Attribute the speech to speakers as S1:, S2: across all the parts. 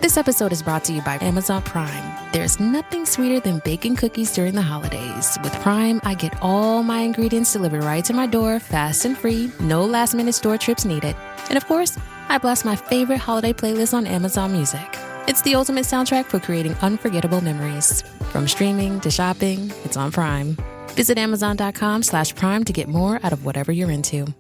S1: This episode is brought to you by Amazon Prime. There's nothing sweeter than baking cookies during the holidays. With Prime, I get all my ingredients delivered right to my door, fast and free, no last-minute store trips needed. And of course, I blast my favorite holiday playlist on Amazon Music. It's the ultimate soundtrack for creating unforgettable memories. From streaming to shopping, it's on Prime. Visit Amazon.com/Prime to get more out of whatever you're into.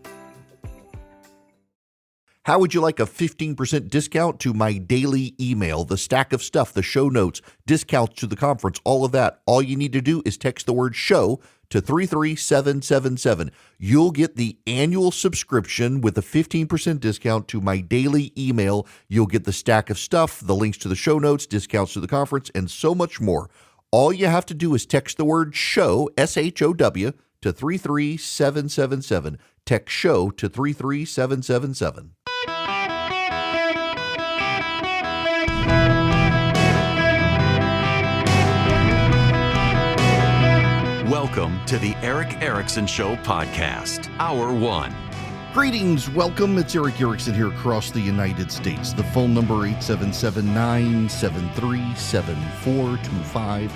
S2: How would you like a 15% discount to my daily email, the stack of stuff, the show notes, discounts to the conference, all of that? All you need to do is text the word show to 33777. You'll get the annual subscription with a 15% discount to my daily email. You'll get the stack of stuff, the links to the show notes, discounts to the conference, and so much more. All you have to do is text the word show, SHOW, to 33777. Text show to 33777.
S3: Welcome to the Eric Erickson Show podcast, Hour 1.
S2: Greetings, welcome. It's Eric Erickson here across the United States. The phone number 877-973-7425.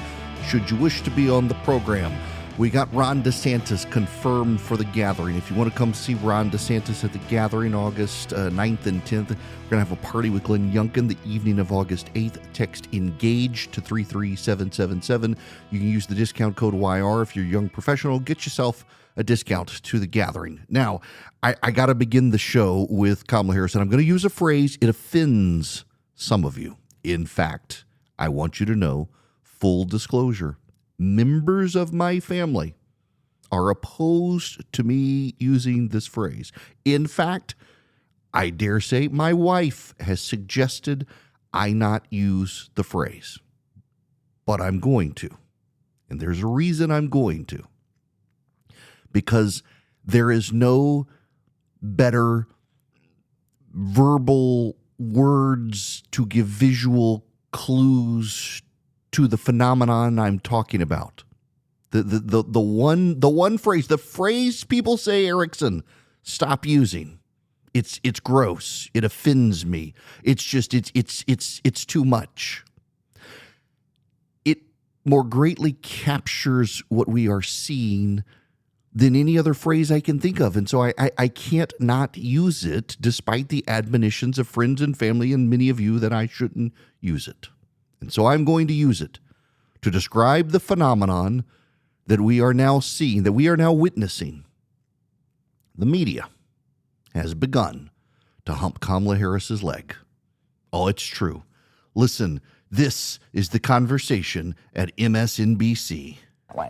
S2: Should you wish to be on the program, we got Ron DeSantis confirmed for the gathering. If you want to come see Ron DeSantis at the gathering August 9th and 10th, we're going to have a party with Glenn Youngkin the evening of August 8th. Text ENGAGE to 33777. You can use the discount code YR if you're a young professional. Get yourself a discount to the gathering. Now, I got to begin the show with Kamala Harris, and I'm going to use a phrase. It offends some of you. In fact, I want you to know, full disclosure, members of my family are opposed to me using this phrase. In fact, I dare say my wife has suggested I not use the phrase, but I'm going to. And there's a reason I'm going to. Because there is no better verbal words to give visual clues to the phenomenon I'm talking about. The one phrase, the phrase people say, Erickson, stop using. It's gross. It offends me. It's just it's too much. It more greatly captures what we are seeing than any other phrase I can think of. And so I can't not use it, despite the admonitions of friends and family and many of you that I shouldn't use it. And so I'm going to use it to describe the phenomenon that we are now seeing, that we are now witnessing. The media has begun to hump Kamala Harris's leg. Oh, it's true. Listen, this is the conversation at MSNBC.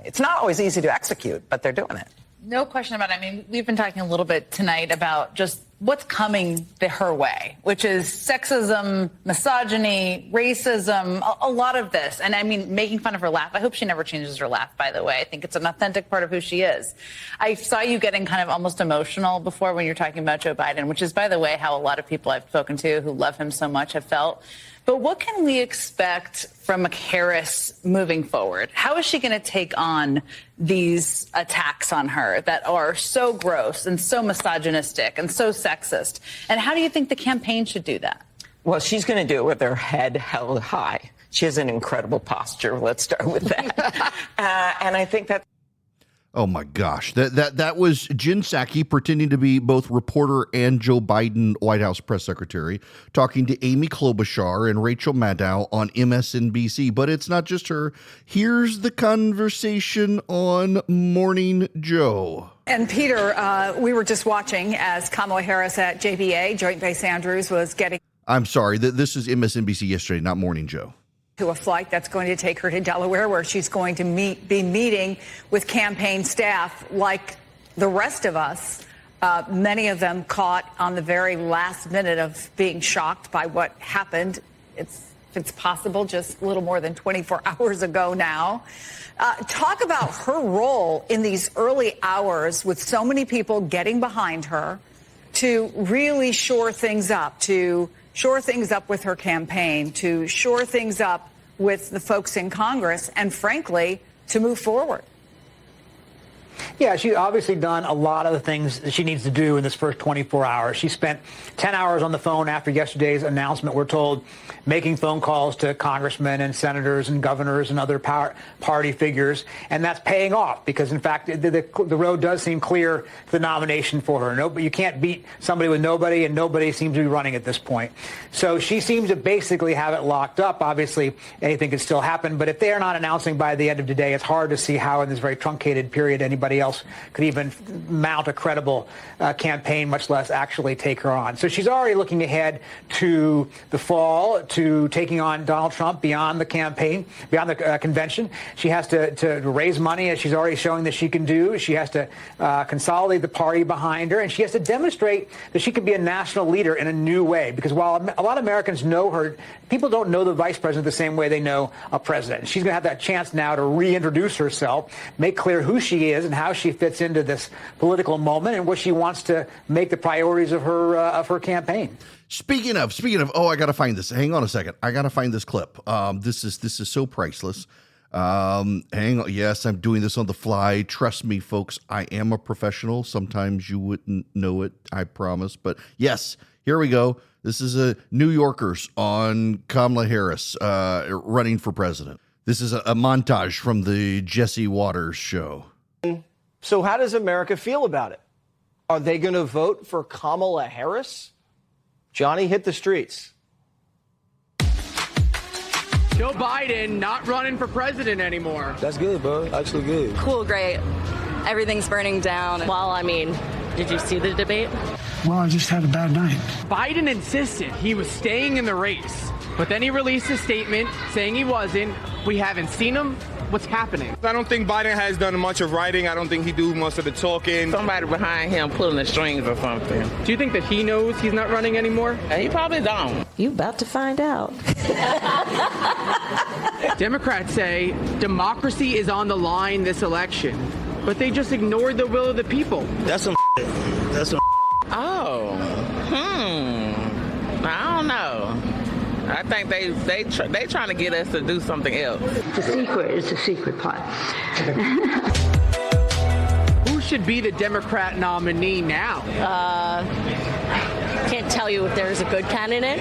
S4: It's not always easy to execute, but they're doing it.
S5: No question about it. I mean, we've been talking a little bit tonight about just what's coming her way, which is sexism, misogyny, racism, a lot of this. And I mean, making fun of her laugh. I hope she never changes her laugh, by the way. I think it's an authentic part of who she is. I saw you getting kind of almost emotional before when you're talking about Joe Biden, which is, by the way, how a lot of people I've spoken to who love him so much have felt. But what can we expect from Harris moving forward? How is she going to take on these attacks on her that are so gross and so misogynistic and so sexist? And how do you think the campaign should do that?
S4: Well, she's going to do it with her head held high. She has an incredible posture. Let's start with that. And I think that's.
S2: Oh my gosh, that was Jen Psaki pretending to be both reporter and Joe Biden White House press secretary, talking to Amy Klobuchar and Rachel Maddow on MSNBC. But it's not just her. Here's the conversation on Morning Joe.
S6: And Peter, we were just watching as Kamala Harris at JBA, Joint Base Andrews, was getting.
S2: I'm sorry, this is MSNBC yesterday, not Morning Joe.
S6: To a flight that's going to take her to Delaware, where she's going to be meeting with campaign staff like the rest of us, many of them caught on the very last minute of being shocked by what happened. It's possible just a little more than 24 hours ago now. Talk about her role in these early hours with so many people getting behind her to really shore things up, with her campaign, to shore things up with the folks in Congress, and frankly, to move forward.
S7: Yeah, she's obviously done a lot of the things that she needs to do in this first 24 hours. She spent 10 hours on the phone after yesterday's announcement, we're told, making phone calls to congressmen and senators and governors and other party figures. And that's paying off because, in fact, the road does seem clear to the nomination for her. No, but you can't beat somebody with nobody, and nobody seems to be running at this point. So she seems to basically have it locked up. Obviously, anything could still happen. But if they are not announcing by the end of today, it's hard to see how in this very truncated period anybody else could even mount a credible campaign, much less actually take her on. So she's already looking ahead to the fall, to taking on Donald Trump beyond the campaign, beyond the convention. She has to raise money, as she's already showing that she can do. She has to consolidate the party behind her, and she has to demonstrate that she can be a national leader in a new way. Because while a lot of Americans know her, people don't know the vice president the same way they know a president. She's going to have that chance now to reintroduce herself, make clear who she is and how she fits into this political moment and what she wants to make the priorities of her campaign.
S2: Speaking of, oh, I got to find this. Hang on a second. I got to find this clip. This is so priceless. Hang on. Yes, I'm doing this on the fly. Trust me, folks. I am a professional. Sometimes you wouldn't know it, I promise. But yes, here we go. This is New Yorkers on Kamala Harris running for president. This is a montage from the Jesse Waters show.
S8: So how does America feel about it? Are they going to vote for Kamala Harris? Johnny, hit the streets.
S9: Joe Biden not running for president anymore.
S10: That's good, bro. Actually good.
S11: Cool, great. Everything's burning down. Well, I mean, did you see the debate?
S12: Well, I just had a bad night.
S9: Biden insisted he was staying in the race, but then he released a statement saying he wasn't. We haven't seen him. What's happening?
S13: I don't think Biden has done much of writing. I don't think he do most of the talking.
S14: Somebody behind him pulling the strings or something.
S9: Do you think that he knows he's not running anymore?
S14: He probably don't.
S11: You about to find out.
S9: Democrats say democracy is on the line this election, but they just ignored the will of the people.
S10: That's some That's some
S14: Oh, I don't know. I think they trying to get us to do something else.
S15: It's a secret. It's a secret plot.
S9: Who should be the Democrat nominee now?
S11: Can't tell you if there's a good candidate.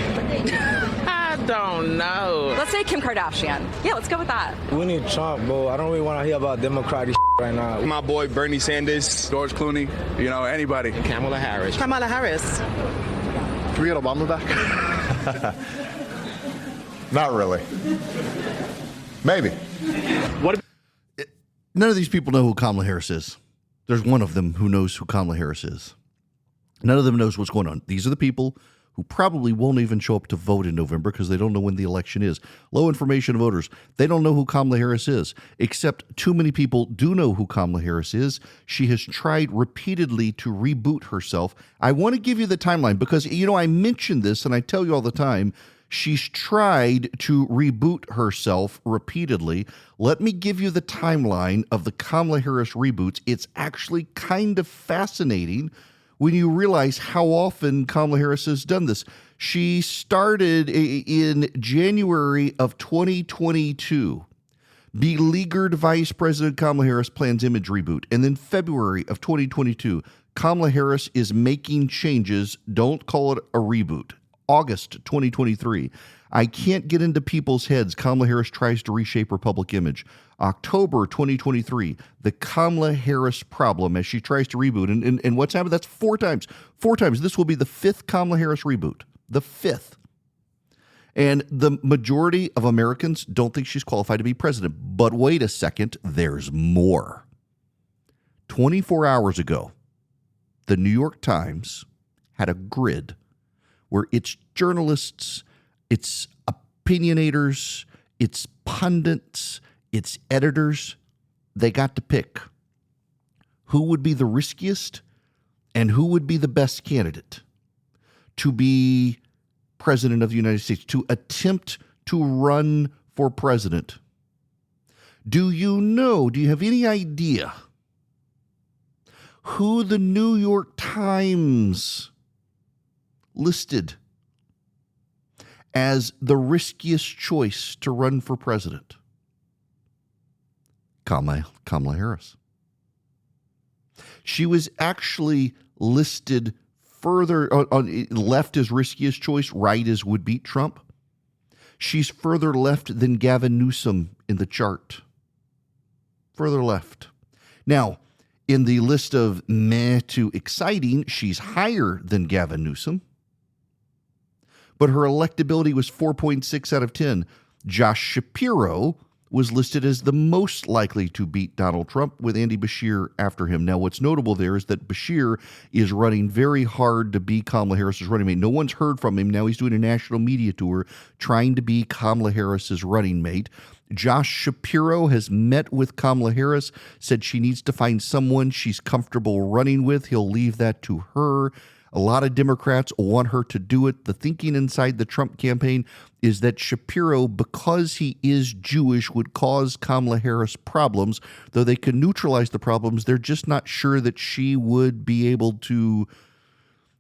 S14: I don't know.
S11: Let's say Kim Kardashian. Yeah, let's go with that.
S10: We need Trump, bro. I don't really want to hear about Democratic right now.
S13: My boy Bernie Sanders, George Clooney, anybody.
S14: Kamala Harris.
S11: Kamala Harris.
S16: Can we get Obama back? Not really. Maybe.
S2: None of these people know who Kamala Harris is. There's one of them who knows who Kamala Harris is. None of them knows what's going on. These are the people who probably won't even show up to vote in November because they don't know when the election is. Low information voters, they don't know who Kamala Harris is, except too many people do know who Kamala Harris is. She has tried repeatedly to reboot herself. I want to give you the timeline because, I mention this and I tell you all the time, she's tried to reboot herself repeatedly. Let me give you the timeline of the Kamala Harris reboots. It's actually kind of fascinating when you realize how often Kamala Harris has done this. She started in January of 2022. Beleaguered Vice President Kamala Harris plans image reboot. And then February of 2022, Kamala Harris is making changes. Don't call it a reboot. August 2023, I can't get into people's heads. Kamala Harris tries to reshape her public image. October 2023, the Kamala Harris problem as she tries to reboot. And what's happened? That's four times. This will be the fifth Kamala Harris reboot. The fifth. And the majority of Americans don't think she's qualified to be president. But wait a second, there's more. 24 hours ago, the New York Times had a grid where its journalists, its opinionators, its pundits, its editors, they got to pick who would be the riskiest and who would be the best candidate to be president of the United States, to attempt to run for president. Do you have any idea who the New York Times listed as the riskiest choice to run for president? Kamala Harris. She was actually listed further on left as riskiest choice, right as would beat Trump. She's further left than Gavin Newsom in the chart. Further left. Now, in the list of meh to exciting, she's higher than Gavin Newsom. But her electability was 4.6 out of 10. Josh Shapiro was listed as the most likely to beat Donald Trump, with Andy Beshear after him. Now, what's notable there is that Beshear is running very hard to be Kamala Harris's running mate. No one's heard from him. Now he's doing a national media tour trying to be Kamala Harris's running mate. Josh Shapiro has met with Kamala Harris, said she needs to find someone she's comfortable running with. He'll leave that to her. A lot of Democrats want her to do it. The thinking inside the Trump campaign is that Shapiro, because he is Jewish, would cause Kamala Harris problems. Though they can neutralize the problems, they're just not sure that she would be able to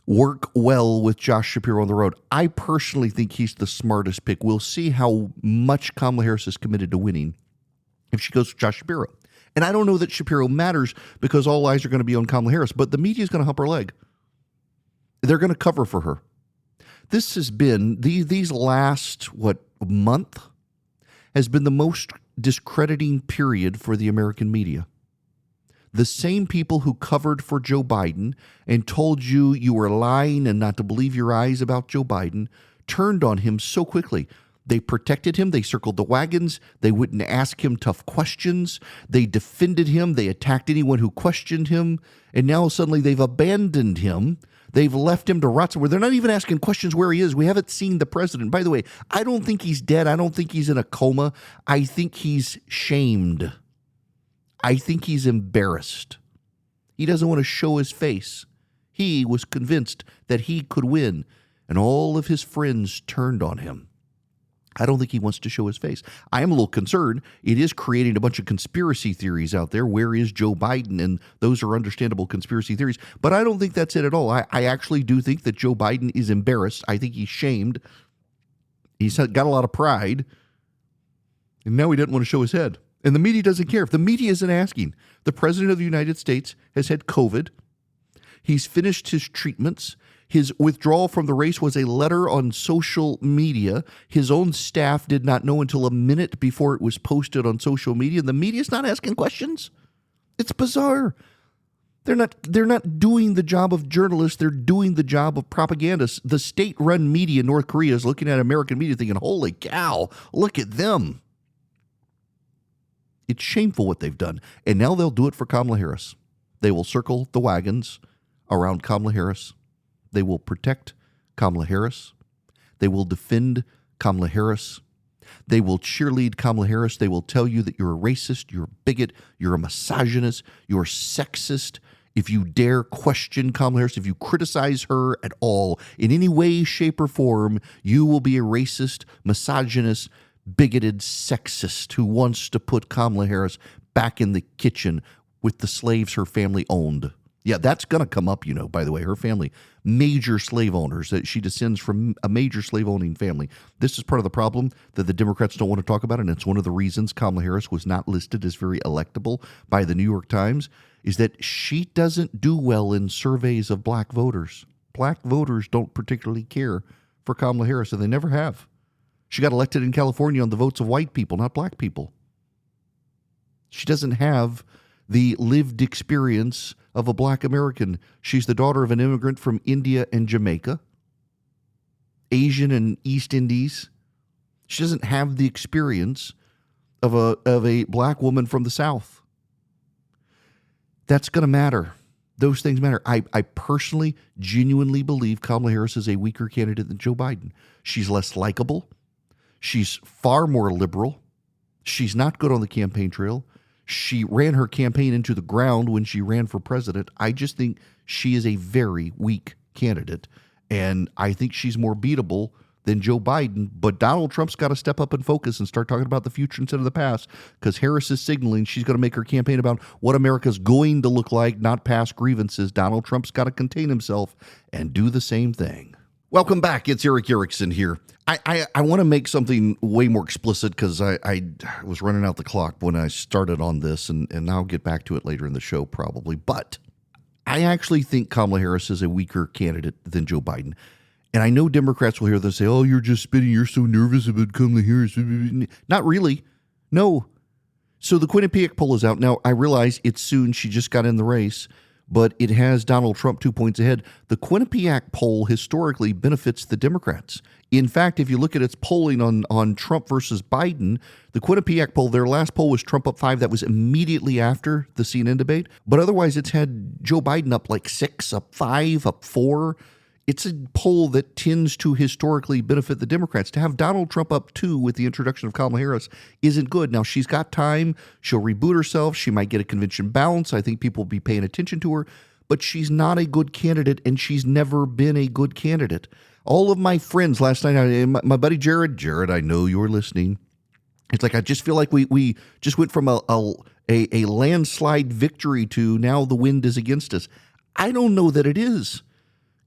S2: work well with Josh Shapiro on the road. I personally think he's the smartest pick. We'll see how much Kamala Harris is committed to winning if she goes with Josh Shapiro. And I don't know that Shapiro matters because all eyes are going to be on Kamala Harris, but the media is going to hump her leg. They're going to cover for her. This has been, these last, month has been the most discrediting period for the American media. The same people who covered for Joe Biden and told you you were lying and not to believe your eyes about Joe Biden turned on him so quickly. They protected him. They circled the wagons. They wouldn't ask him tough questions. They defended him. They attacked anyone who questioned him. And now suddenly they've abandoned him. They've left him to rot somewhere. They're not even asking questions where he is. We haven't seen the president. By the way, I don't think he's dead. I don't think he's in a coma. I think he's shamed. I think he's embarrassed. He doesn't want to show his face. He was convinced that he could win, and all of his friends turned on him. I don't think he wants to show his face. I am a little concerned. It is creating a bunch of conspiracy theories out there. Where is Joe Biden? And those are understandable conspiracy theories. But I don't think that's it at all. I actually do think that Joe Biden is embarrassed. I think he's shamed. He's got a lot of pride. And now he doesn't want to show his head. And the media doesn't care. If the media isn't asking, the president of the United States has had COVID. He's finished his treatments. His withdrawal from the race was a letter on social media. His own staff did not know until a minute before it was posted on social media. And the media's not asking questions. It's bizarre. They're not doing the job of journalists. They're doing the job of propagandists. The state-run media in North Korea is looking at American media thinking, holy cow, look at them. It's shameful what they've done. And now they'll do it for Kamala Harris. They will circle the wagons around Kamala Harris. They will protect Kamala Harris. They will defend Kamala Harris. They will cheerlead Kamala Harris. They will tell you that you're a racist, you're a bigot, you're a misogynist, you're sexist. If you dare question Kamala Harris, if you criticize her at all in any way, shape, or form, you will be a racist, misogynist, bigoted sexist who wants to put Kamala Harris back in the kitchen with the slaves her family owned. Yeah, that's going to come up, by the way. Her family, major slave owners. That she descends from a major slave-owning family. This is part of the problem that the Democrats don't want to talk about, and it's one of the reasons Kamala Harris was not listed as very electable by the New York Times, is that she doesn't do well in surveys of black voters. Black voters don't particularly care for Kamala Harris, and they never have. She got elected in California on the votes of white people, not black people. She doesn't have the lived experience of a black American. She's the daughter of an immigrant from India and Jamaica, Asian and East Indies. She doesn't have the experience of a black woman from the South. That's going to matter. Those things matter. I personally, genuinely believe Kamala Harris is a weaker candidate than Joe Biden. She's less likable. She's far more liberal. She's not good on the campaign trail. She ran her campaign into the ground when she ran for president. I just think she is a very weak candidate, and I think she's more beatable than Joe Biden. But Donald Trump's got to step up and focus and start talking about the future instead of the past, because Harris is signaling she's going to make her campaign about what America's going to look like, not past grievances. Donald Trump's got to contain himself and do the same thing. Welcome back. It's Eric Erickson here. I want to make something way more explicit because I was running out the clock when I started on this, and I'll get back to it later in the show probably. But I actually think Kamala Harris is a weaker candidate than Joe Biden. And I know Democrats will hear this say, oh, you're just spitting. You're so nervous about Kamala Harris. Not really. No. So the Quinnipiac poll is out. Now, I realize it's soon. She just got in the race. But it has Donald Trump 2 points ahead. The Quinnipiac poll historically benefits the Democrats. In fact, if you look at its polling on Trump versus Biden, the Quinnipiac poll, their last poll was Trump up 5. That was immediately after the CNN debate. But otherwise, it's had Joe Biden up like 6, up 5, up 4. It's a poll that tends to historically benefit the Democrats. To have Donald Trump up 2 with the introduction of Kamala Harris isn't good. Now, she's got time. She'll reboot herself. She might get a convention bounce. I think people will be paying attention to her. But she's not a good candidate, and she's never been a good candidate. All of my friends last night, my buddy Jared, I know you're listening. It's like I just feel like we just went from a landslide victory to now the wind is against us. I don't know that it is.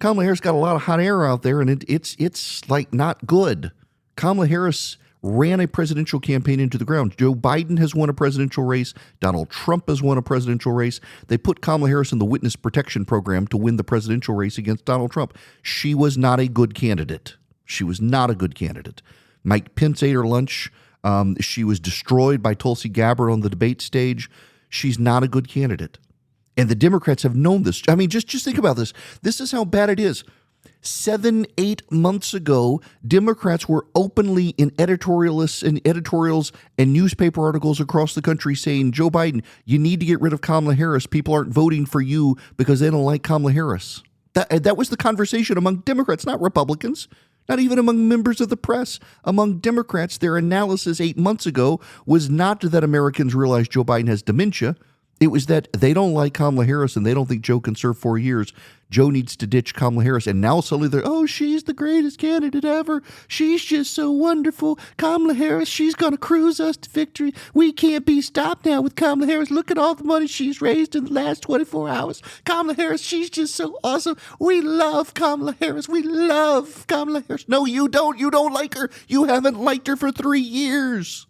S2: Kamala Harris got a lot of hot air out there, and it's like not good. Kamala Harris ran a presidential campaign into the ground. Joe Biden has won a presidential race. Donald Trump has won a presidential race. They put Kamala Harris in the witness protection program to win the presidential race against Donald Trump. She was not a good candidate. She was not a good candidate. Mike Pence ate her lunch. She was destroyed by Tulsi Gabbard on the debate stage. She's not a good candidate. And the Democrats have known this. I mean, just think about this. This is how bad it is. 7-8 months ago, Democrats were openly in editorials and newspaper articles across the country saying, Joe Biden, you need to get rid of Kamala Harris. People aren't voting for you because they don't like Kamala Harris. That was the conversation among Democrats, not Republicans, not even among members of the press. Among Democrats, their analysis 8 months ago was not that Americans realize Joe Biden has dementia. It was that they don't like Kamala Harris and they don't think Joe can serve 4 years. Joe needs to ditch Kamala Harris. And now suddenly they're, oh, she's the greatest candidate ever. She's just so wonderful. Kamala Harris, she's going to cruise us to victory. We can't be stopped now with Kamala Harris. Look at all the money she's raised in the last 24 hours. Kamala Harris, she's just so awesome. We love Kamala Harris. We love Kamala Harris. No, you don't. You don't like her. You haven't liked her for 3 years.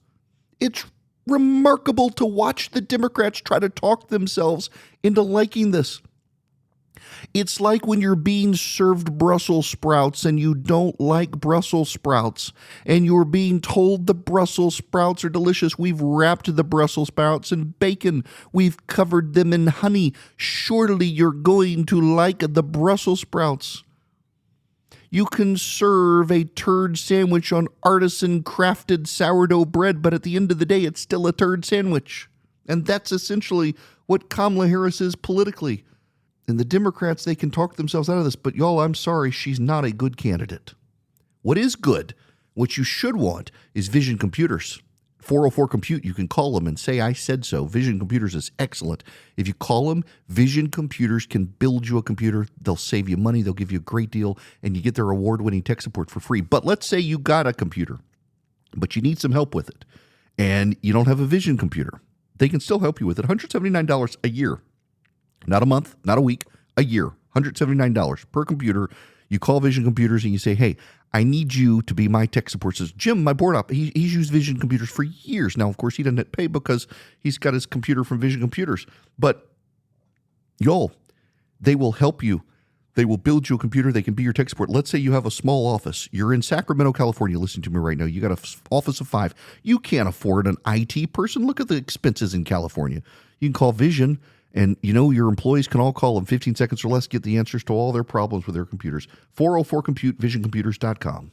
S2: It's remarkable to watch the Democrats try to talk themselves into liking this. It's like when you're being served Brussels sprouts and you don't like Brussels sprouts and you're being told the Brussels sprouts are delicious. We've wrapped the Brussels sprouts in bacon. We've covered them in honey. Surely you're going to like the Brussels sprouts. You can serve a turd sandwich on artisan crafted sourdough bread, but at the end of the day, it's still a turd sandwich. And that's essentially what Kamala Harris is politically. And the Democrats, they can talk themselves out of this, but y'all, I'm sorry, she's not a good candidate. What is good, what you should want, is Vision Computers. 404 Compute, you can call them and say, I said so. Vision Computers is excellent. If you call them, Vision Computers can build you a computer. They'll save you money. They'll give you a great deal, and you get their award-winning tech support for free. But let's say you got a computer, but you need some help with it, and you don't have a Vision computer. They can still help you with it. $179 a year. Not a month, not a week, a year. $179 per computer. You call Vision Computers and you say, hey, I need you to be my tech support. Says Jim, my board op, he's used Vision Computers for years. Now, of course, he doesn't pay because he's got his computer from Vision Computers. But y'all, they will help you. They will build you a computer. They can be your tech support. Let's say you have a small office. You're in Sacramento, California. Listen to me right now. You got an office of 5. You can't afford an IT person. Look at the expenses in California. You can call Vision. And you know your employees can all call them 15 seconds or less, get the answers to all their problems with their computers. 404-COMPUTE, visioncomputers.com.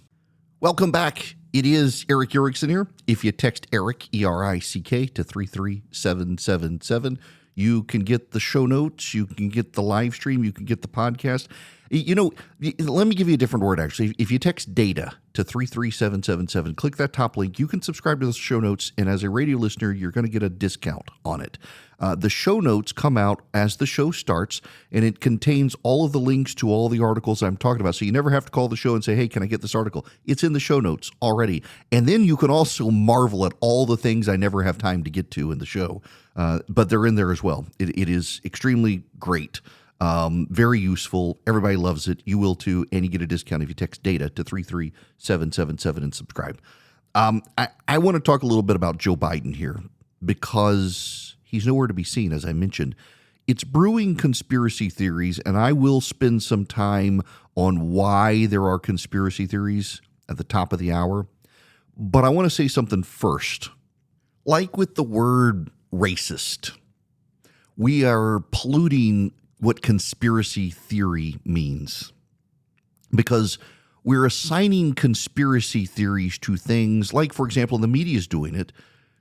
S2: Welcome back. It is Eric Erickson here. If you text Eric, E-R-I-C-K, to 33777, you can get the show notes, you can get the live stream, you can get the podcast. You know, let me give you a different word, actually. If you text DATA to 33777, click that top link. You can subscribe to the show notes, and as a radio listener, you're going to get a discount on it. The show notes come out as the show starts, and it contains all of the links to all the articles I'm talking about. So you never have to call the show and say, hey, can I get this article? It's in the show notes already. And then you can also marvel at all the things I never have time to get to in the show, but they're in there as well. It is extremely great. Very useful. Everybody loves it. You will too. And you get a discount if you text DATA to 33777 and subscribe. I want to talk a little bit about Joe Biden here because he's nowhere to be seen, as I mentioned. It's brewing conspiracy theories, and I will spend some time on why there are conspiracy theories at the top of the hour. But I want to say something first. Like with the word racist, we are polluting what conspiracy theory means because we're assigning conspiracy theories to things like, for example, the media is doing it.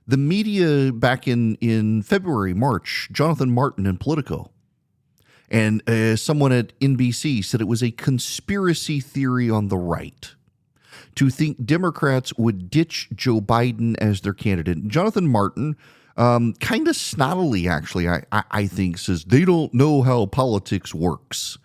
S2: The media back in February, March, Jonathan Martin in Politico, and someone at NBC said it was a conspiracy theory on the right to think Democrats would ditch Joe Biden as their candidate. Jonathan Martin, kind of snottily, actually, I think, says they don't know how politics works.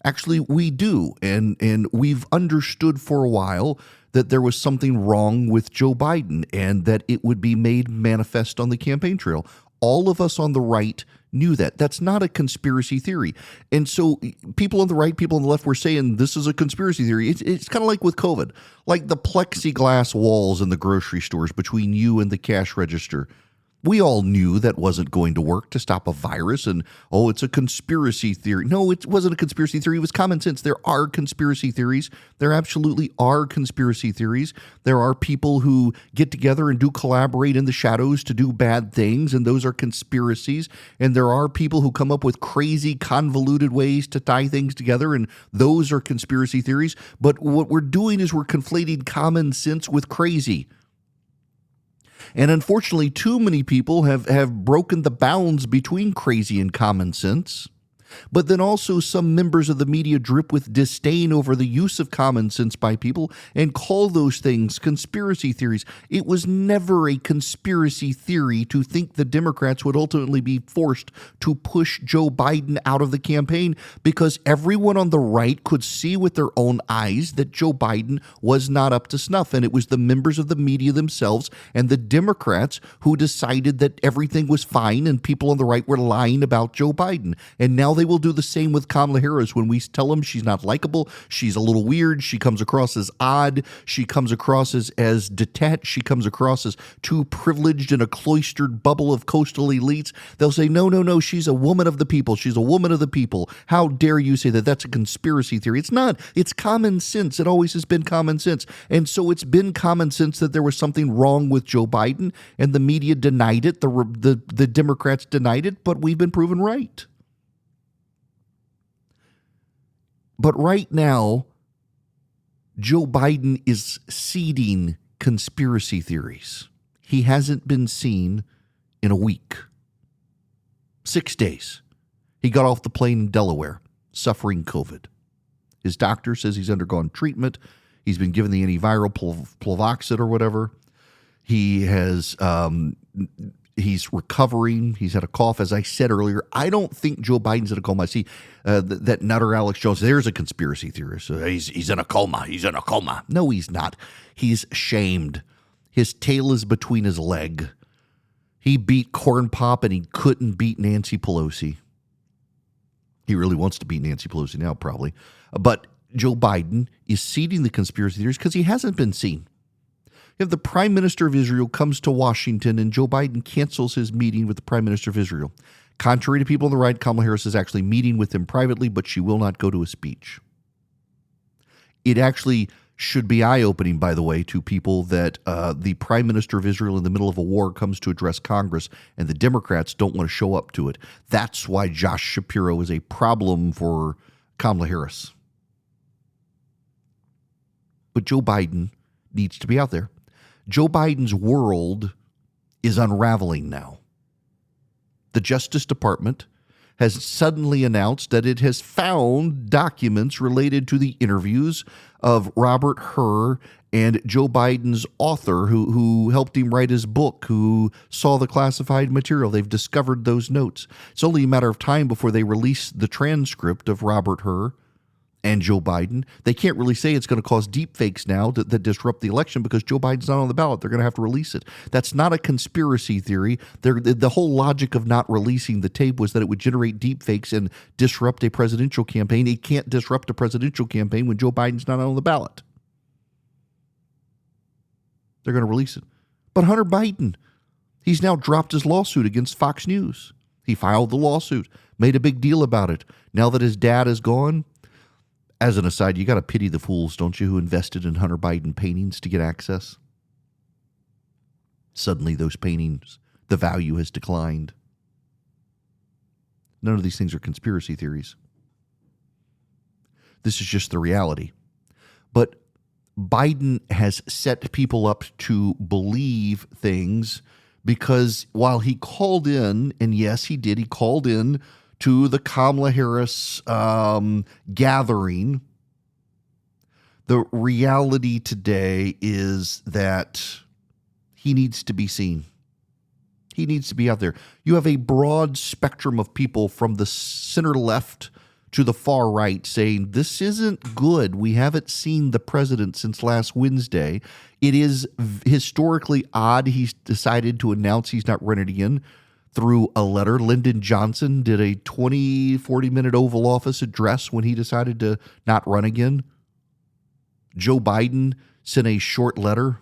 S2: Actually, we do, and we've understood for a while that there was something wrong with Joe Biden and that it would be made manifest on the campaign trail. All of us on the right knew that. That's not a conspiracy theory. And so people on the right, people on the left were saying this is a conspiracy theory. It's kind of like with COVID, like the plexiglass walls in the grocery stores between you and the cash register. We all knew that wasn't going to work to stop a virus, and, oh, it's a conspiracy theory. No, it wasn't a conspiracy theory. It was common sense. There are conspiracy theories. There absolutely are conspiracy theories. There are people who get together and do collaborate in the shadows to do bad things, and those are conspiracies. And there are people who come up with crazy, convoluted ways to tie things together, and those are conspiracy theories. But what we're doing is we're conflating common sense with crazy. And unfortunately, too many people have broken the bounds between crazy and common sense. But then also some members of the media drip with disdain over the use of common sense by people and call those things conspiracy theories. It was never a conspiracy theory to think the Democrats would ultimately be forced to push Joe Biden out of the campaign because everyone on the right could see with their own eyes that Joe Biden was not up to snuff. And it was the members of the media themselves and the Democrats who decided that everything was fine and people on the right were lying about Joe Biden. And now they will do the same with Kamala Harris when we tell them she's not likable, she's a little weird, she comes across as odd, she comes across as detached, she comes across as too privileged in a cloistered bubble of coastal elites. They'll say, no, she's a woman of the people, she's a woman of the people. How dare you say that? That's a conspiracy theory. It's not. It's common sense. It always has been common sense. And so it's been common sense that there was something wrong with Joe Biden, and the media denied it, the Democrats denied it, but we've been proven right. But right now, Joe Biden is seeding conspiracy theories. He hasn't been seen in a week. 6 days. He got off the plane in Delaware, suffering COVID. His doctor says he's undergone treatment. He's been given the antiviral Plavoxit or whatever. He has... He's recovering. He's had a cough. As I said earlier, I don't think Joe Biden's in a coma. I see that nutter Alex Jones, there's a conspiracy theorist. He's in a coma. He's in a coma. No, he's not. He's shamed. His tail is between his leg. He beat Corn Pop and he couldn't beat Nancy Pelosi. He really wants to beat Nancy Pelosi now, probably. But Joe Biden is seeding the conspiracy theories because he hasn't been seen. If the Prime Minister of Israel comes to Washington and Joe Biden cancels his meeting with the Prime Minister of Israel, contrary to people on the right, Kamala Harris is actually meeting with him privately, but she will not go to a speech. It actually should be eye-opening, by the way, to people that the Prime Minister of Israel in the middle of a war comes to address Congress and the Democrats don't want to show up to it. That's why Josh Shapiro is a problem for Kamala Harris. But Joe Biden needs to be out there. Joe Biden's world is unraveling now. The Justice Department has suddenly announced that it has found documents related to the interviews of Robert Hur and Joe Biden's author who helped him write his book, who saw the classified material. They've discovered those notes. It's only a matter of time before they release the transcript of Robert Hur and Joe Biden. They can't really say it's going to cause deep fakes now that disrupt the election because Joe Biden's not on the ballot. They're going to have to release it. That's not a conspiracy theory. The whole logic of not releasing the tape was that it would generate deep fakes and disrupt a presidential campaign. It can't disrupt a presidential campaign when Joe Biden's not on the ballot. They're going to release it. But Hunter Biden, he's now dropped his lawsuit against Fox News. He filed the lawsuit, made a big deal about it. Now that his dad is gone, as an aside, you got to pity the fools, don't you, who invested in Hunter Biden paintings to get access? Suddenly those paintings, the value has declined. None of these things are conspiracy theories. This is just the reality. But Biden has set people up to believe things because while he called in, and yes, he did, he called in to the Kamala Harris gathering, the reality today is that he needs to be seen. He needs to be out there. You have a broad spectrum of people from the center left to the far right saying, this isn't good. We haven't seen the president since last Wednesday. It is historically odd he's decided to announce he's not running again through a letter. Lyndon Johnson did a 40-minute Oval Office address when he decided to not run again. Joe Biden sent a short letter.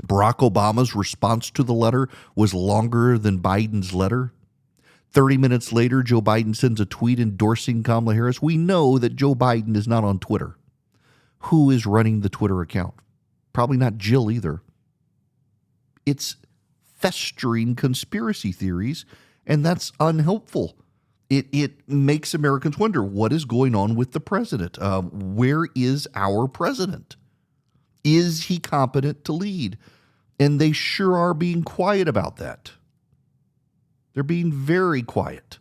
S2: Barack Obama's response to the letter was longer than Biden's letter. 30 minutes later, Joe Biden sends a tweet endorsing Kamala Harris. We know that Joe Biden is not on Twitter. Who is running the Twitter account? Probably not Jill either. It's festering conspiracy theories, and that's unhelpful. It makes Americans wonder, what is going on with the president? Where is our president? Is he competent to lead? And they sure are being quiet about that. They're being very quiet.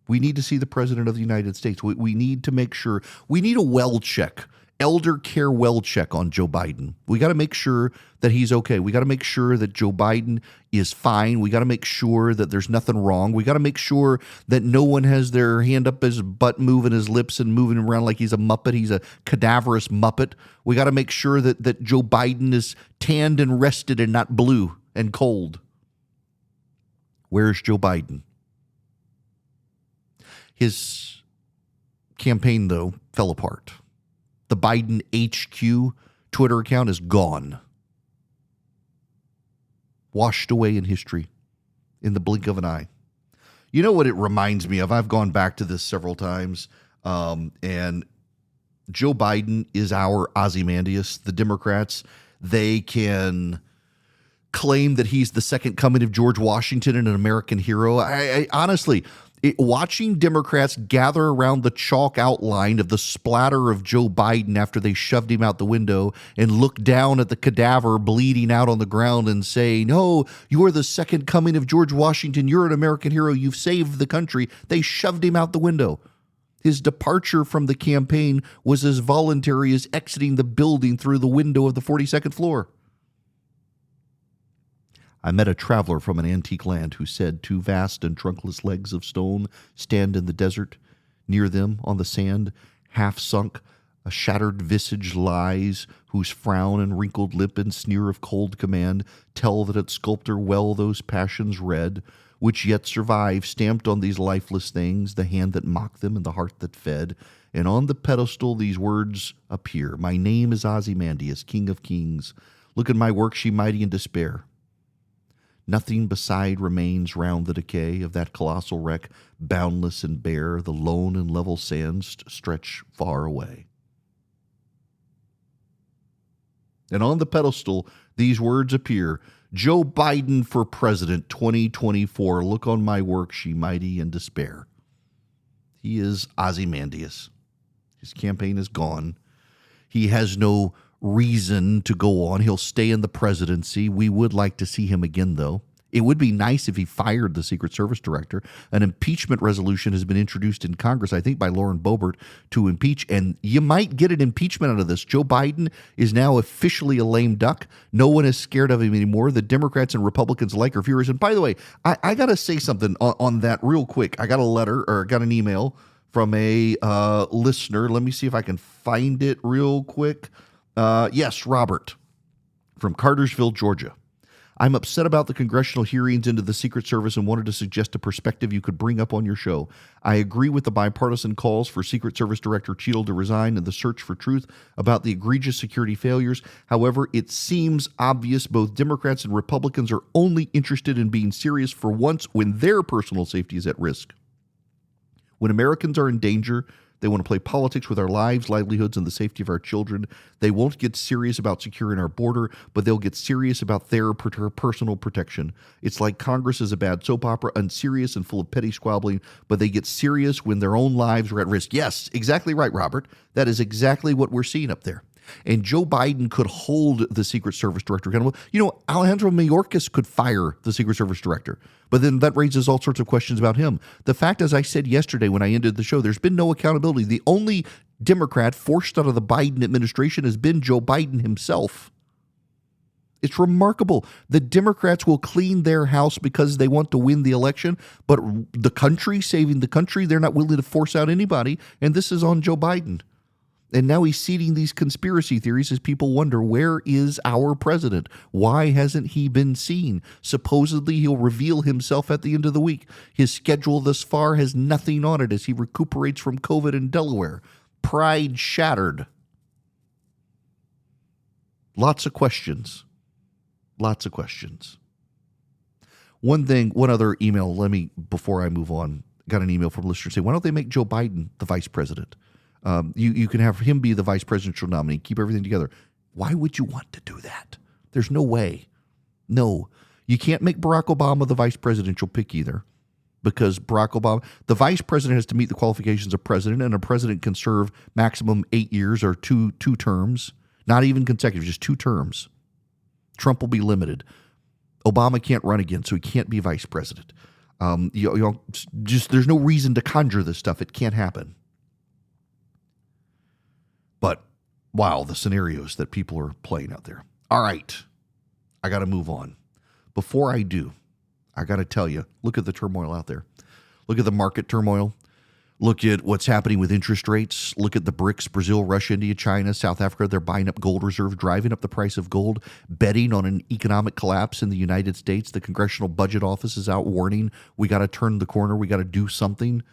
S2: We need to see the president of the United States. We need to make sure. We need a well check, elder care well check on Joe Biden. We got to make sure that he's okay. We got to make sure that Joe Biden is fine. We got to make sure that there's nothing wrong. We got to make sure that no one has their hand up his butt, moving his lips and moving around like he's a Muppet. He's a cadaverous Muppet. We got to make sure that Joe Biden is tanned and rested and not blue and cold. Where's Joe Biden? His campaign, though, fell apart. The Biden HQ Twitter account is gone. Washed away in history in the blink of an eye. You know what it reminds me of? I've gone back to this several times, and Joe Biden is our Ozymandias. The Democrats, they can claim that he's the second coming of George Washington and an American hero. I honestly, watching Democrats gather around the chalk outline of the splatter of Joe Biden after they shoved him out the window and look down at the cadaver bleeding out on the ground and say, no, you are the second coming of George Washington. You're an American hero. You've saved the country. They shoved him out the window. His departure from the campaign was as voluntary as exiting the building through the window of the 42nd floor. I met a traveler from an antique land who said 2 vast and trunkless legs of stone stand in the desert. Near them, on the sand, half sunk, a shattered visage lies, whose frown and wrinkled lip and sneer of cold command tell that its sculptor well those passions read, which yet survive, stamped on these lifeless things, the hand that mocked them and the heart that fed. And on the pedestal these words appear, my name is Ozymandias, King of Kings. Look at my work, she mighty in despair. Nothing beside remains round the decay of that colossal wreck, boundless and bare, the lone and level sands stretch far away. And on the pedestal, these words appear, Joe Biden for President 2024. Look on my work, she mighty in despair. He is Ozymandias. His campaign is gone. He has no reason to go on. He'll stay in the presidency. We would like to see him again, though. It would be nice if he fired the Secret Service director. An impeachment resolution has been introduced in Congress, I think by Lauren Boebert, to impeach, and you might get an impeachment out of this. Joe Biden is now officially a lame duck. No one is scared of him anymore. The Democrats and Republicans alike are furious. And by the way, I got to say something on that real quick. I got a letter, or got an email from a listener. Let me see if I can find it real quick. Yes, Robert from Cartersville, Georgia. I'm upset about the congressional hearings into the Secret Service and wanted to suggest a perspective you could bring up on your show. I agree with the bipartisan calls for Secret Service Director Cheadle to resign and the search for truth about the egregious security failures. However, it seems obvious both Democrats and Republicans are only interested in being serious for once when their personal safety is at risk. When Americans are in danger, they want to play politics with our lives, livelihoods, and the safety of our children. They won't get serious about securing our border, but they'll get serious about their personal protection. It's like Congress is a bad soap opera, unserious and full of petty squabbling, but they get serious when their own lives are at risk. Yes, exactly right, Robert. That is exactly what we're seeing up there. And Joe Biden could hold the Secret Service director accountable. Alejandro Mayorkas could fire the Secret Service director, but then that raises all sorts of questions about him. The fact, as I said yesterday when I ended the show, there's been no accountability. The only Democrat forced out of the Biden administration has been Joe Biden himself. It's remarkable. The Democrats will clean their house because they want to win the election, but the country, saving the country, they're not willing to force out anybody, and this is on Joe Biden. And now he's seeding these conspiracy theories as people wonder, where is our president? Why hasn't he been seen? Supposedly he'll reveal himself at the end of the week. His schedule thus far has nothing on it as he recuperates from COVID in Delaware. Pride shattered. Lots of questions. Lots of questions. One other email, before I move on, got an email from a listener saying, why don't they make Joe Biden the vice president? You can have him be the vice presidential nominee, keep everything together. Why would you want to do that? There's no way. No, you can't make Barack Obama the vice presidential pick either, because the vice president has to meet the qualifications of president, and a president can serve maximum 8 years or two terms, not even consecutive, just 2 terms. Trump will be limited. Obama can't run again, so he can't be vice president. There's no reason to conjure this stuff. It can't happen. But wow, the scenarios that people are playing out there. All right, I got to move on. Before I do, I got to tell you, look at the turmoil out there. Look at the market turmoil. Look at what's happening with interest rates. Look at the BRICS, Brazil, Russia, India, China, South Africa. They're buying up gold reserves, driving up the price of gold, betting on an economic collapse in the United States. The Congressional Budget Office is out warning, we got to turn the corner. We got to do something.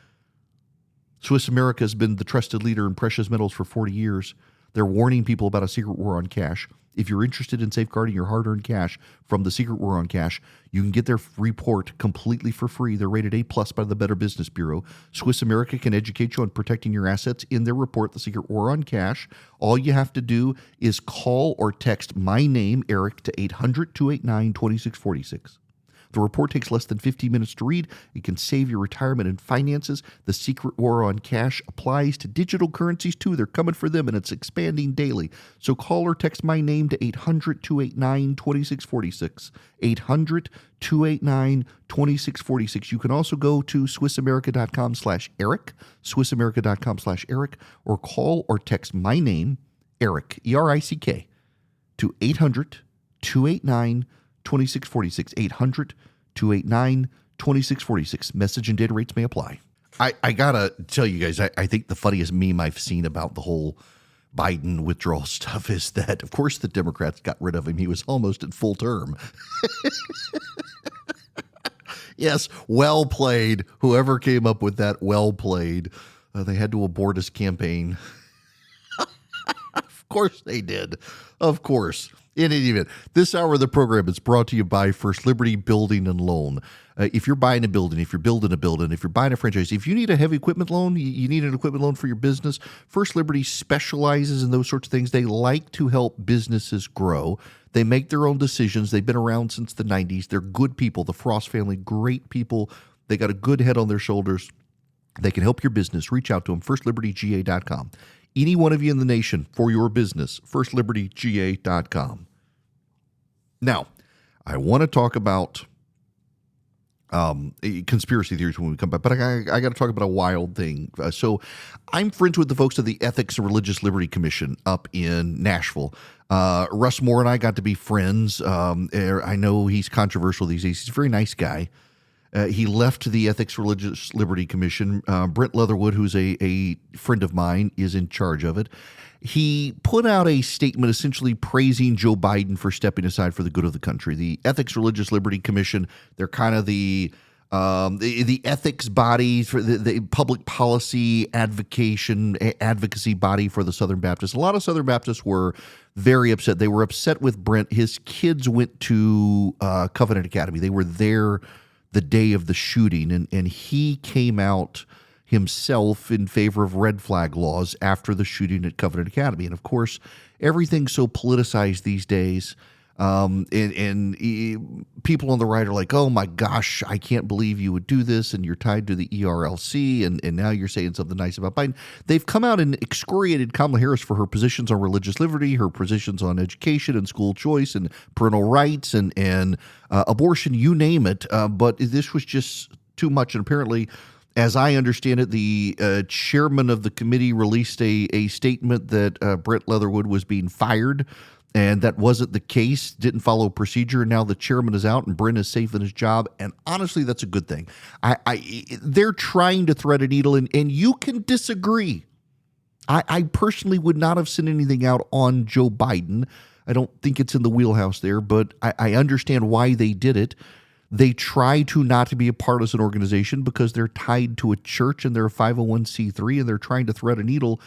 S2: Swiss America has been the trusted leader in precious metals for 40 years. They're warning people about a secret war on cash. If you're interested in safeguarding your hard-earned cash from the secret war on cash, you can get their report completely for free. They're rated A+ by the Better Business Bureau. Swiss America can educate you on protecting your assets in their report, The Secret War on Cash. All you have to do is call or text my name, Eric, to 800-289-2646. The report takes less than 15 minutes to read. It can save your retirement and finances. The secret war on cash applies to digital currencies too. They're coming for them, and it's expanding daily. So call or text my name to 800-289-2646. 800-289-2646. You can also go to SwissAmerica.com/Eric, SwissAmerica.com/Eric, or call or text my name, Eric, E-R-I-C-K, to 800-289-2646. 800-289-2646. Message and data rates may apply. I gotta tell you guys, I think the funniest meme I've seen about the whole Biden withdrawal stuff is that, of course, the Democrats got rid of him. He was almost at full term. Yes, well played. Whoever came up with that, well played. They had to abort his campaign. Of course they did. Of course. In any event, this hour of the program is brought to you by First Liberty Building and Loan. If you're buying a building, if you're building a building, if you're buying a franchise, if you need a heavy equipment loan, you need an equipment loan for your business, First Liberty specializes in those sorts of things. They like to help businesses grow. They make their own decisions. They've been around since the 90s. They're good people. The Frost family, great people. They got a good head on their shoulders. They can help your business. Reach out to them, firstlibertyga.com. Any one of you in the nation for your business, firstlibertyga.com. Now, I want to talk about conspiracy theories when we come back, but I got to talk about a wild thing. So I'm friends with the folks of the Ethics and Religious Liberty Commission up in Nashville. Russ Moore and I got to be friends. I know he's controversial these days. He's a very nice guy. He left the Ethics Religious Liberty Commission. Brent Leatherwood, who's a friend of mine, is in charge of it. He put out a statement essentially praising Joe Biden for stepping aside for the good of the country. The Ethics Religious Liberty Commission, they're kind of the ethics body for the public policy advocacy body for the Southern Baptists. A lot of Southern Baptists were very upset. They were upset with Brent. His kids went to Covenant Academy. They were there the day of the shooting, and he came out himself in favor of red flag laws after the shooting at Covenant Academy. And of course, everything's so politicized these days. And people on the right are like, oh my gosh, I can't believe you would do this, and you're tied to the ERLC, and now you're saying something nice about Biden. They've come out and excoriated Kamala Harris for her positions on religious liberty, her positions on education and school choice and parental rights and abortion, you name it. But this was just too much, and apparently, as I understand it, the chairman of the committee released a statement that Brent Leatherwood was being fired, and that wasn't the case, didn't follow procedure. Now the chairman is out and Brent is safe in his job, and honestly, that's a good thing. They're trying to thread a needle, and you can disagree. I personally would not have sent anything out on Joe Biden. I don't think it's in the wheelhouse there, but I understand why they did it. They try to not to be a partisan organization because they're tied to a church and they're a 501c3 and they're trying to thread a needle.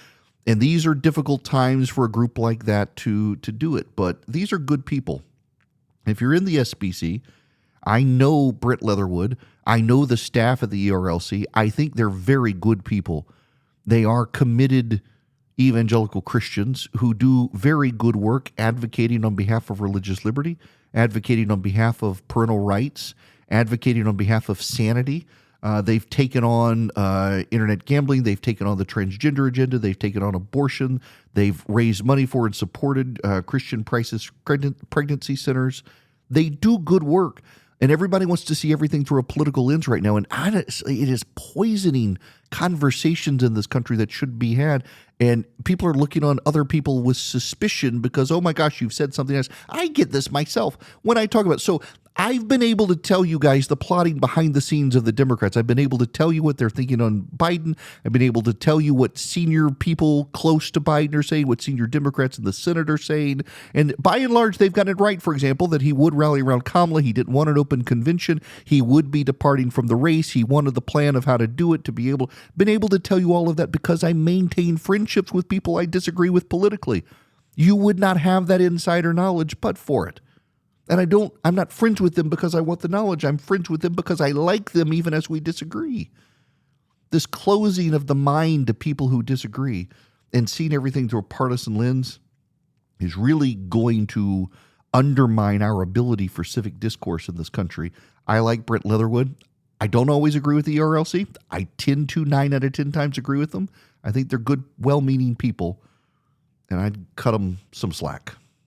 S2: And these are difficult times for a group like that to do it. But these are good people. If you're in the SBC, I know Brent Leatherwood. I know the staff at the ERLC. I think they're very good people. They are committed evangelical Christians who do very good work advocating on behalf of religious liberty, advocating on behalf of parental rights, advocating on behalf of sanity. They've taken on internet gambling. They've taken on the transgender agenda. They've taken on abortion. They've raised money for and supported Christian pregnancy centers. They do good work. And everybody wants to see everything through a political lens right now. And honestly, it is poisoning conversations in this country that should be had. And people are looking on other people with suspicion because, oh my gosh, you've said something else. I get this myself when I talk about it. So I've been able to tell you guys the plotting behind the scenes of the Democrats. I've been able to tell you what they're thinking on Biden. I've been able to tell you what senior people close to Biden are saying, what senior Democrats in the Senate are saying. And by and large, they've got it right, for example, that he would rally around Kamala. He didn't want an open convention. He would be departing from the race. He wanted the plan of how to do it, been able to tell you all of that because I maintain friendships with people I disagree with politically. You would not have that insider knowledge but for it. And I'm not friends with them because I want the knowledge. I'm friends with them because I like them even as we disagree. This closing of the mind to people who disagree and seeing everything through a partisan lens is really going to undermine our ability for civic discourse in this country. I like Brent Leatherwood. I don't always agree with the ERLC. I tend to 9 out of 10 times agree with them. I think they're good, well-meaning people, and I'd cut them some slack.